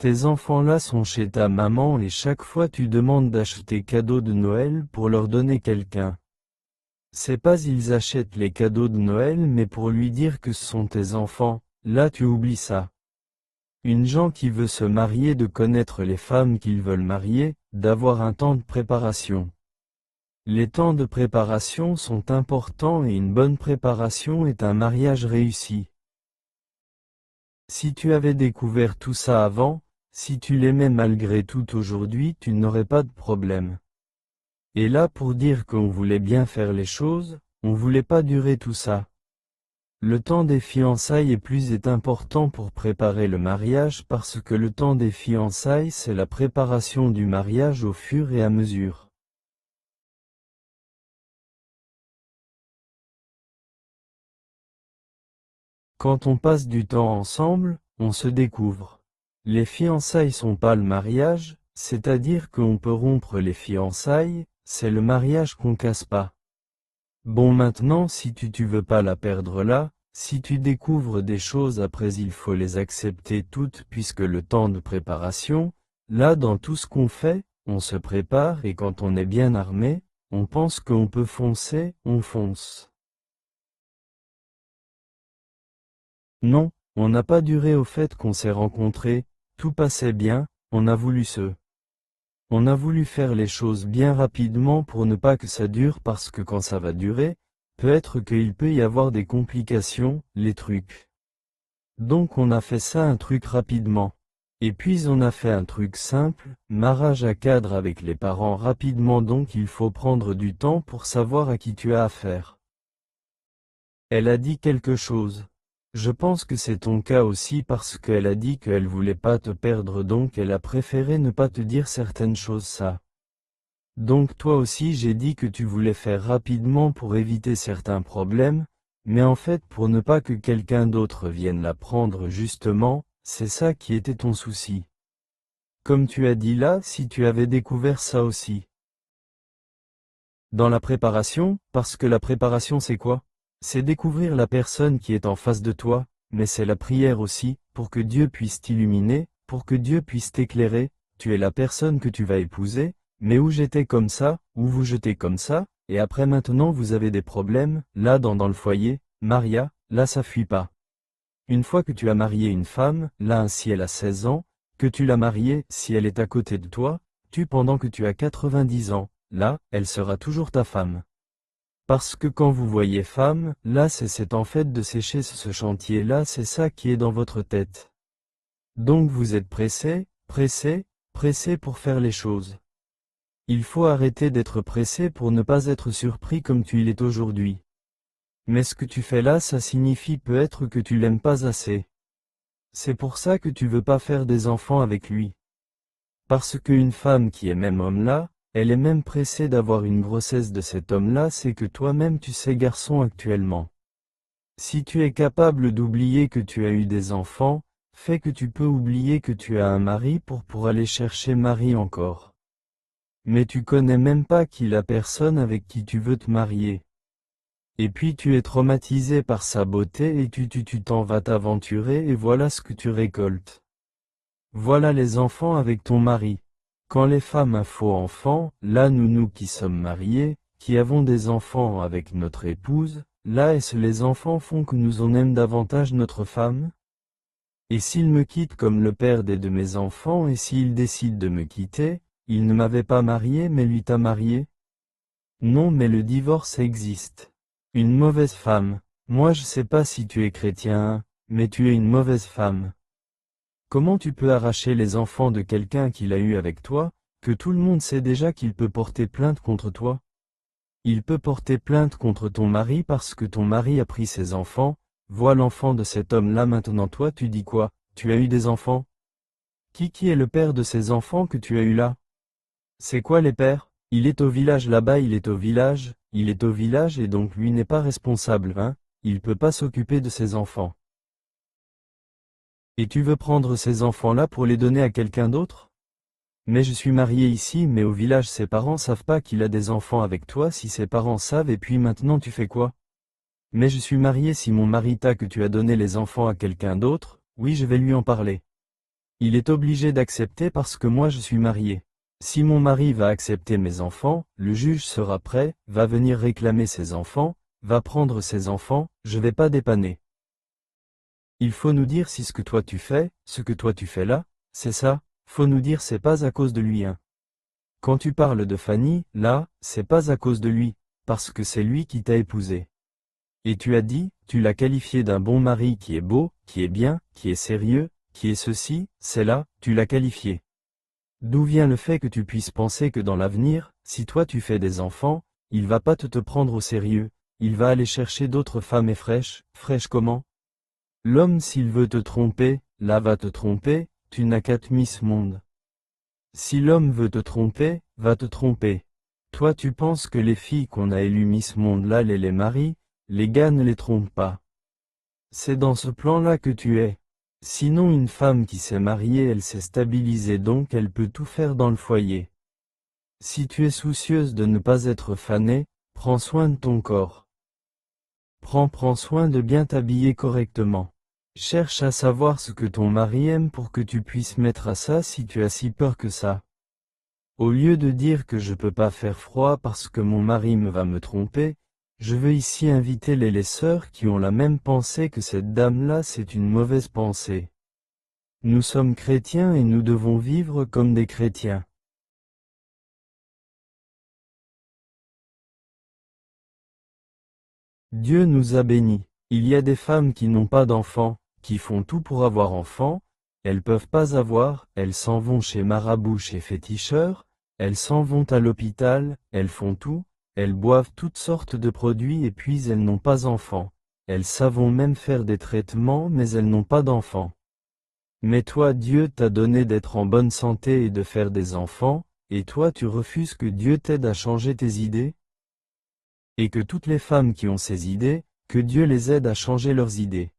Tes enfants-là sont chez ta maman et chaque fois tu demandes d'acheter cadeaux de Noël pour leur donner quelqu'un. C'est pas ils achètent les cadeaux de Noël mais pour lui dire que ce sont tes enfants, là tu oublies ça. Une gens qui veut se marier de connaître les femmes qu'ils veulent marier, d'avoir un temps de préparation. Les temps de préparation sont importants et une bonne préparation est un mariage réussi. Si tu avais découvert tout ça avant, si tu l'aimais malgré tout aujourd'hui, tu n'aurais pas de problème. Et là pour dire qu'on voulait bien faire les choses, on voulait pas durer tout ça. Le temps des fiançailles est important pour préparer le mariage parce que le temps des fiançailles c'est la préparation du mariage au fur et à mesure. Quand on passe du temps ensemble, on se découvre. Les fiançailles sont pas le mariage, c'est-à-dire qu'on peut rompre les fiançailles, c'est le mariage qu'on casse pas. Bon maintenant si tu veux pas la perdre là, si tu découvres des choses après il faut les accepter toutes puisque le temps de préparation, là dans tout ce qu'on fait, on se prépare et quand on est bien armé, on pense qu'on peut foncer, on fonce. Non, on n'a pas duré au fait qu'on s'est rencontrés, tout passait bien, on a voulu faire les choses bien rapidement pour ne pas que ça dure parce que quand ça va durer, peut-être qu'il peut y avoir des complications, les trucs. Donc on a fait ça un truc rapidement. Et puis on a fait un truc simple, mariage à cadre avec les parents rapidement donc il faut prendre du temps pour savoir à qui tu as affaire. Elle a dit quelque chose. Je pense que c'est ton cas aussi parce qu'elle a dit qu'elle voulait pas te perdre donc elle a préféré ne pas te dire certaines choses ça. Donc toi aussi j'ai dit que tu voulais faire rapidement pour éviter certains problèmes, mais en fait pour ne pas que quelqu'un d'autre vienne la prendre justement, c'est ça qui était ton souci. Comme tu as dit là, si tu avais découvert ça aussi. Dans la préparation, parce que la préparation c'est quoi? C'est découvrir la personne qui est en face de toi, mais c'est la prière aussi, pour que Dieu puisse t'illuminer, pour que Dieu puisse t'éclairer, tu es la personne que tu vas épouser, mais où j'étais comme ça, où vous jetez comme ça, et après maintenant vous avez des problèmes, là dans le foyer, Maria, là ça fuit pas. Une fois que tu as marié une femme, là si elle a 16 ans, que tu l'as mariée, si elle est à côté de toi, pendant que tu as 90 ans, là, elle sera toujours ta femme. Parce que quand vous voyez femme, là c'est en fait de sécher ce chantier-là, c'est ça qui est dans votre tête. Donc vous êtes pressé, pressé, pressé pour faire les choses. Il faut arrêter d'être pressé pour ne pas être surpris comme tu l'es aujourd'hui. Mais ce que tu fais là ça signifie peut-être que tu l'aimes pas assez. C'est pour ça que tu veux pas faire des enfants avec lui. Parce qu'une femme qui est même homme là, elle est même pressée d'avoir une grossesse de cet homme-là, c'est que toi-même tu sais garçon actuellement. Si tu es capable d'oublier que tu as eu des enfants, fais que tu peux oublier que tu as un mari pour aller chercher Marie encore. Mais tu connais même pas qui la personne avec qui tu veux te marier. Et puis tu es traumatisé par sa beauté et tu t'en vas t'aventurer et voilà ce que tu récoltes. Voilà les enfants avec ton mari. Quand les femmes a faux enfants, là nous qui sommes mariés, qui avons des enfants avec notre épouse, là est-ce les enfants font que nous on aime davantage notre femme? Et s'il me quitte comme le père de mes enfants et s'il décide de me quitter, il ne m'avait pas marié mais lui t'a marié? Non mais le divorce existe. Une mauvaise femme. Moi je sais pas si tu es chrétien, mais tu es une mauvaise femme. Comment tu peux arracher les enfants de quelqu'un qu'il a eu avec toi, que tout le monde sait déjà qu'il peut porter plainte contre toi? Il peut porter plainte contre ton mari parce que ton mari a pris ses enfants, vois l'enfant de cet homme-là maintenant toi tu dis quoi, tu as eu des enfants? Qui est le père de ces enfants que tu as eu là? C'est quoi les pères? Il est au village là-bas, il est au village et donc lui n'est pas responsable, hein, il peut pas s'occuper de ses enfants. Et tu veux prendre ces enfants-là pour les donner à quelqu'un d'autre? Mais je suis marié ici mais au village ses parents savent pas qu'il a des enfants avec toi si ses parents savent et puis maintenant tu fais quoi? Mais je suis marié si mon mari t'a que tu as donné les enfants à quelqu'un d'autre, oui je vais lui en parler. Il est obligé d'accepter parce que moi je suis marié. Si mon mari va accepter mes enfants, le juge sera prêt, va venir réclamer ses enfants, va prendre ses enfants, je vais pas dépanner. Il faut nous dire si ce que toi tu fais là, c'est ça, faut nous dire c'est pas à cause de lui hein. Quand tu parles de Fanny, là, c'est pas à cause de lui, parce que c'est lui qui t'a épousé. Et tu as dit, tu l'as qualifié d'un bon mari qui est beau, qui est bien, qui est sérieux, qui est ceci, c'est là, tu l'as qualifié. D'où vient le fait que tu puisses penser que dans l'avenir, si toi tu fais des enfants, il va pas te prendre au sérieux, il va aller chercher d'autres femmes et fraîches comment? L'homme s'il veut te tromper, là va te tromper, tu n'as qu'à te Miss Monde. Si l'homme veut te tromper, va te tromper. Toi tu penses que les filles qu'on a élues Miss Monde là les marient, les gars ne les trompent pas. C'est dans ce plan-là que tu es. Sinon une femme qui s'est mariée elle s'est stabilisée donc elle peut tout faire dans le foyer. Si tu es soucieuse de ne pas être fanée, prends soin de ton corps. Prends soin de bien t'habiller correctement. Cherche à savoir ce que ton mari aime pour que tu puisses mettre à ça si tu as si peur que ça. Au lieu de dire que je peux pas faire froid parce que mon mari me va me tromper, je veux ici inviter les sœurs qui ont la même pensée que cette dame-là, c'est une mauvaise pensée. Nous sommes chrétiens et nous devons vivre comme des chrétiens. Dieu nous a bénis. Il y a des femmes qui n'ont pas d'enfants, qui font tout pour avoir enfant, elles peuvent pas avoir, elles s'en vont chez marabout, chez féticheur, elles s'en vont à l'hôpital, elles font tout, elles boivent toutes sortes de produits et puis elles n'ont pas enfants. Elles savent même faire des traitements mais elles n'ont pas d'enfants. Mais toi Dieu t'a donné d'être en bonne santé et de faire des enfants, et toi tu refuses que Dieu t'aide à changer tes idées? Et que toutes les femmes qui ont ces idées, que Dieu les aide à changer leurs idées.